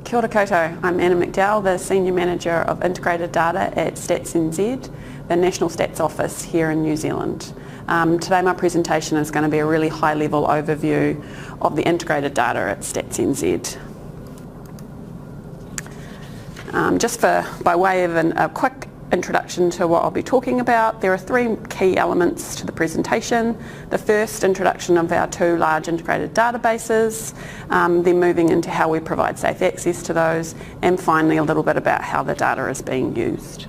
Kia ora koutou, I'm Anna McDowell, the Senior Manager of Integrated Data at Stats NZ, the National Stats Office here in New Zealand. Today my presentation is going to be a really high-level overview of the integrated data at Stats NZ. By way of a quick introduction to what I'll be talking about, there are three key elements to the presentation. The first, introduction of our two large integrated databases, then moving into how we provide safe access to those, and finally a little bit about how the data is being used.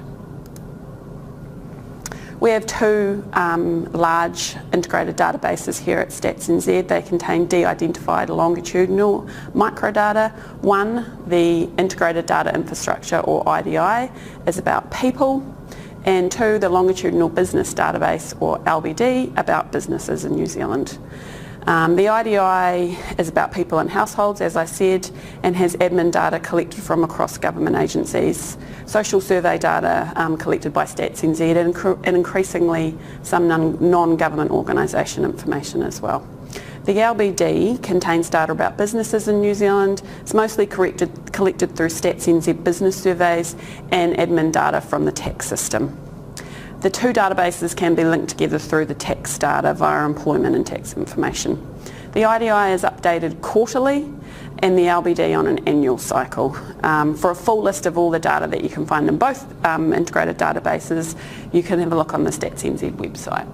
We have two large integrated databases here at Stats NZ. They contain de-identified longitudinal microdata. One, the Integrated Data Infrastructure, or IDI, is about people, and two, the Longitudinal Business Database, or LBD, about businesses in New Zealand. The IDI is about people and households, as I said, and has admin data collected from across government agencies, social survey data collected by Stats NZ, and increasingly some non-government organisation information as well. The LBD contains data about businesses in New Zealand. It's mostly collected through Stats NZ business surveys and admin data from the tax system. The two databases can be linked together through the tax data via employment and tax information. The IDI is updated quarterly and the LBD on an annual cycle. For a full list of all the data that you can find in both integrated databases, you can have a look on the Stats NZ website.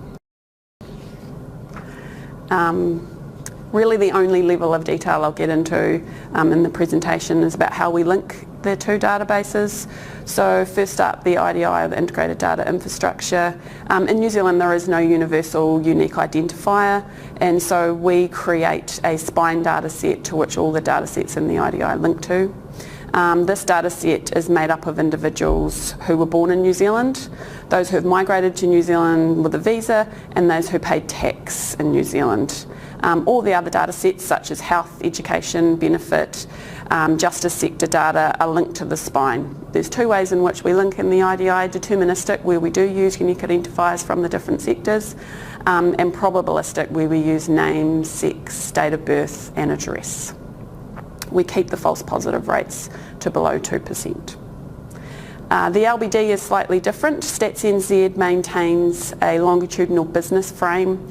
Really the only level of detail I'll get into in the presentation is about how we link the two databases. So first up, the IDI, or the Integrated Data Infrastructure. In New Zealand there is no universal unique identifier, and so we create a spine data set to which all the data sets in the IDI link to. This data set is made up of individuals who were born in New Zealand, those who have migrated to New Zealand with a visa, and those who paid tax in New Zealand. All the other data sets, such as health, education, benefit, justice sector data, are linked to the spine. There's two ways in which we link in the IDI: deterministic, where we do use unique identifiers from the different sectors, and probabilistic, where we use name, sex, date of birth and address. We keep the false positive rates to below 2%. The LBD is slightly different. Stats NZ maintains a longitudinal business frame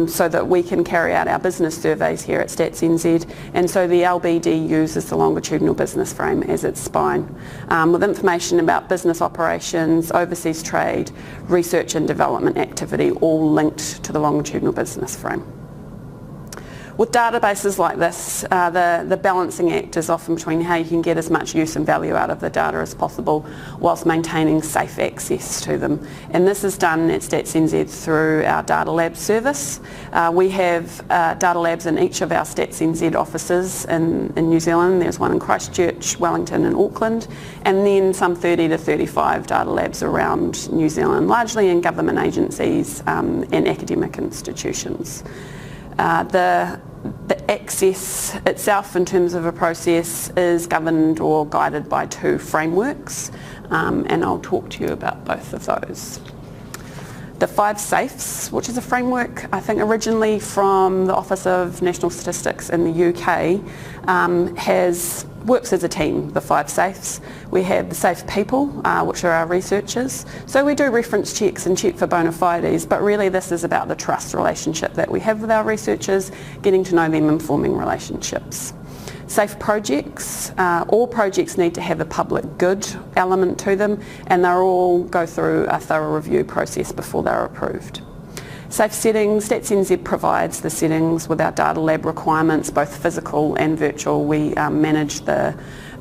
so that we can carry out our business surveys here at Stats NZ, and so the LBD uses the longitudinal business frame as its spine, with information about business operations, overseas trade, research and development activity, all linked to the longitudinal business frame. With databases like this, the balancing act is often between how you can get as much use and value out of the data as possible whilst maintaining safe access to them. And this is done at Stats NZ through our Data Labs service. We have data labs in each of our Stats NZ offices in New Zealand. There's one in Christchurch, Wellington and Auckland, and then some 30 to 35 data labs around New Zealand, largely in government agencies and academic institutions. The access itself in terms of a process is governed or guided by two frameworks, and I'll talk to you about both of those. The 5 Safes, which is a framework I think originally from the Office of National Statistics in the UK, works as a team, the 5 Safes. We have the safe people, which are our researchers. So we do reference checks and check for bona fides, but really this is about the trust relationship that we have with our researchers, getting to know them and forming relationships. Safe projects, all projects need to have a public good element to them, and they'll all go through a thorough review process before they're approved. Safe settings, Stats NZ provides the settings with our data lab requirements, both physical and virtual. We manage the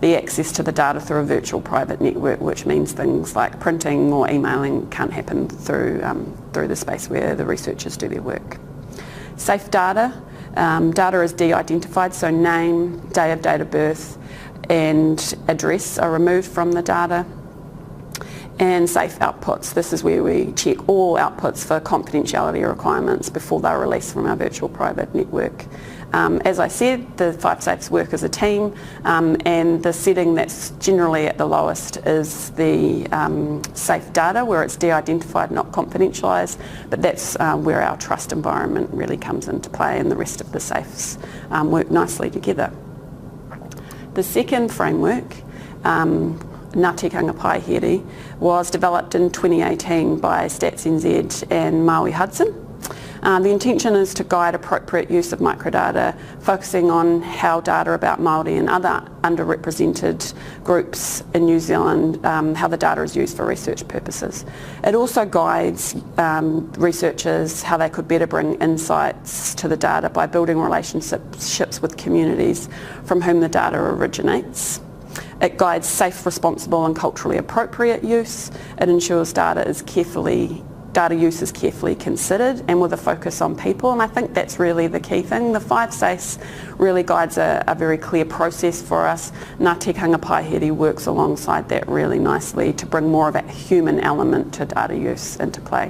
access to the data through a virtual private network, which means things like printing or emailing can't happen through the space where the researchers do their work. Safe data. Data is de-identified, so name, day of birth and address are removed from the data. And safe outputs. This is where we check all outputs for confidentiality requirements before they're released from our virtual private network. As I said, the 5 Safes work as a team, and the setting that's generally at the lowest is the safe data, where it's de-identified, not confidentialised, but that's where our trust environment really comes into play, and the rest of the Safes work nicely together. The second framework, Ngati Kangapahiri, was developed in 2018 by Stats NZ and Maui Hudson. The intention is to guide appropriate use of microdata, focusing on how data about Māori and other underrepresented groups in New Zealand, how the data is used for research purposes. It also guides researchers how they could better bring insights to the data by building relationships with communities from whom the data originates. It guides safe, responsible and culturally appropriate use. It ensures data use is carefully considered and with a focus on people, and I think that's really the key thing. The 5 SAFEs really guides a very clear process for us. Ngati Kangapahiri works alongside that really nicely to bring more of a human element to data use into play.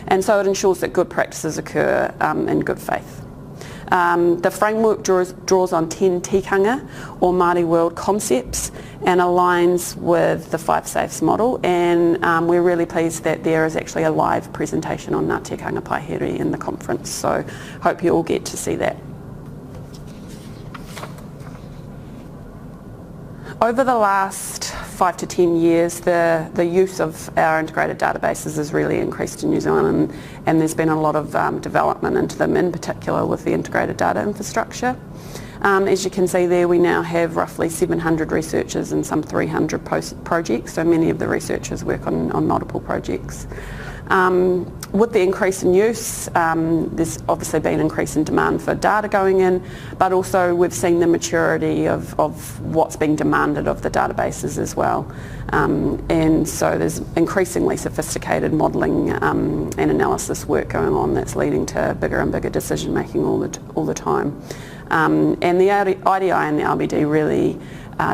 And so it ensures that good practices occur in good faith. The framework draws on 10 tikanga or Māori world concepts and aligns with the 5 SAFEs model, and we're really pleased that there is actually a live presentation on Ngati Kangapahiri in the conference, so hope you all get to see that. Over the last 5 to 10 years, the use of our integrated databases has really increased in New Zealand, and there's been a lot of development into them, in particular with the integrated data infrastructure. As you can see there, we now have roughly 700 researchers and some 300 projects, so many of the researchers work on multiple projects. With the increase in use, there's obviously been an increase in demand for data going in, but also we've seen the maturity of what's being demanded of the databases as well. And so there's increasingly sophisticated modelling and analysis work going on that's leading to bigger and bigger decision making all the time. And the IDI and the RBD really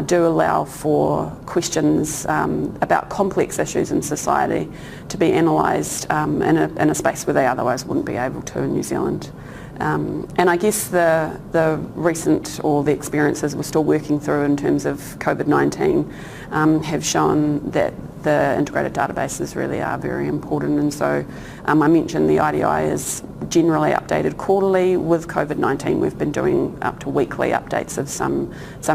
do allow for questions about complex issues in society to be analysed in a space where they otherwise wouldn't be able to in New Zealand. And I guess the recent or the experiences we're still working through in terms of COVID-19 have shown that the integrated databases really are very important, and so I mentioned the IDI is generally updated quarterly. With COVID-19 we've been doing up to weekly updates of some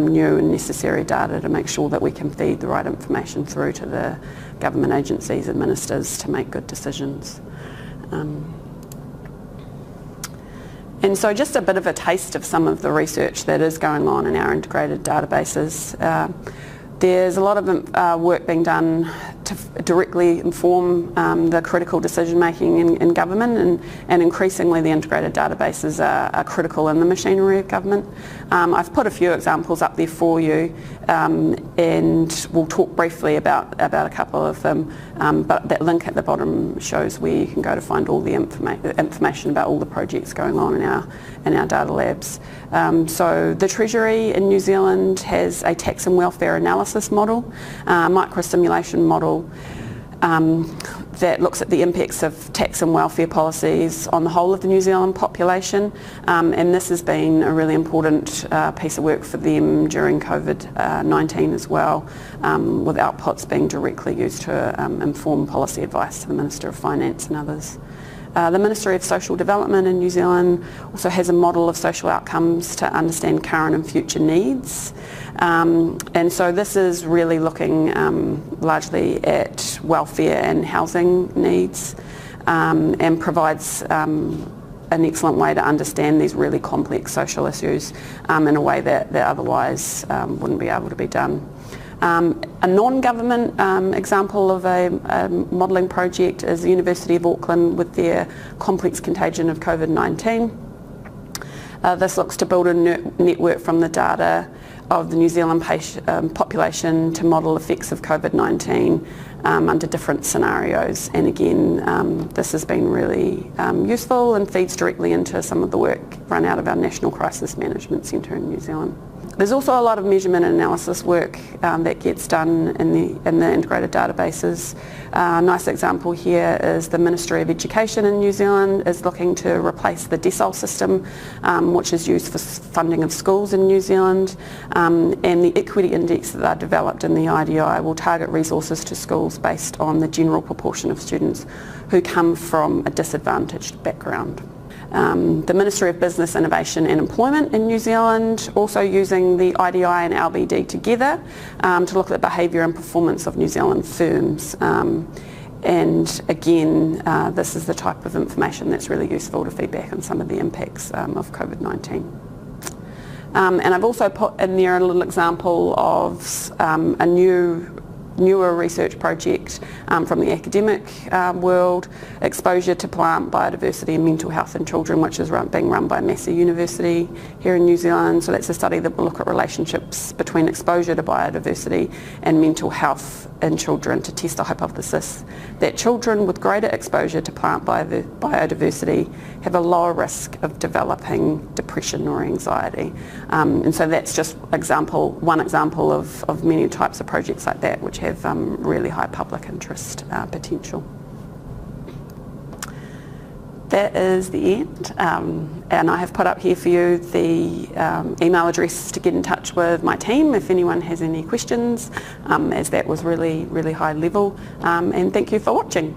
new and necessary data to make sure that we can feed the right information through to the government agencies and ministers to make good decisions. And so just a bit of a taste of some of the research that is going on in our integrated databases. There's a lot of work being done to directly inform the critical decision making in government, and increasingly the integrated databases are critical in the machinery of government. I've put a few examples up there for you, and we'll talk briefly about a couple of them, but that link at the bottom shows where you can go to find all the information about all the projects going on in our data labs. So the Treasury in New Zealand has a tax and welfare analysis model, microsimulation model that looks at the impacts of tax and welfare policies on the whole of the New Zealand population, and this has been a really important piece of work for them during COVID-19 as well, with outputs being directly used to inform policy advice to the Minister of Finance and others. The Ministry of Social Development in New Zealand also has a model of social outcomes to understand current and future needs. And so this is really looking largely at welfare and housing needs, and provides an excellent way to understand these really complex social issues in a way that otherwise wouldn't be able to be done. A non-government example of a modelling project is the University of Auckland with their complex contagion of COVID-19. This looks to build a network from the data of the New Zealand population to model effects of COVID-19 under different scenarios, and again this has been really useful and feeds directly into some of the work run out of our National Crisis Management Centre in New Zealand. There's also a lot of measurement and analysis work that gets done in the integrated databases. A nice example here is the Ministry of Education in New Zealand is looking to replace the decile system, which is used for funding of schools in New Zealand, and the equity index that are developed in the IDI will target resources to schools based on the general proportion of students who come from a disadvantaged background. The Ministry of Business, Innovation and Employment in New Zealand also using the IDI and LBD together to look at the behaviour and performance of New Zealand firms. And again, this is the type of information that's really useful to feedback on some of the impacts of COVID-19. And I've also put in there a little example of a newer research project from the academic world, exposure to plant biodiversity and mental health in children, which is being run by Massey University here in New Zealand. So that's a study that will look at relationships between exposure to biodiversity and mental health in children to test the hypothesis that children with greater exposure to plant biodiversity have a lower risk of developing depression or anxiety. And so that's just one example of many types of projects like that which have really high public interest potential. That is the end, and I have put up here for you the email address to get in touch with my team if anyone has any questions, as that was really high level, and thank you for watching.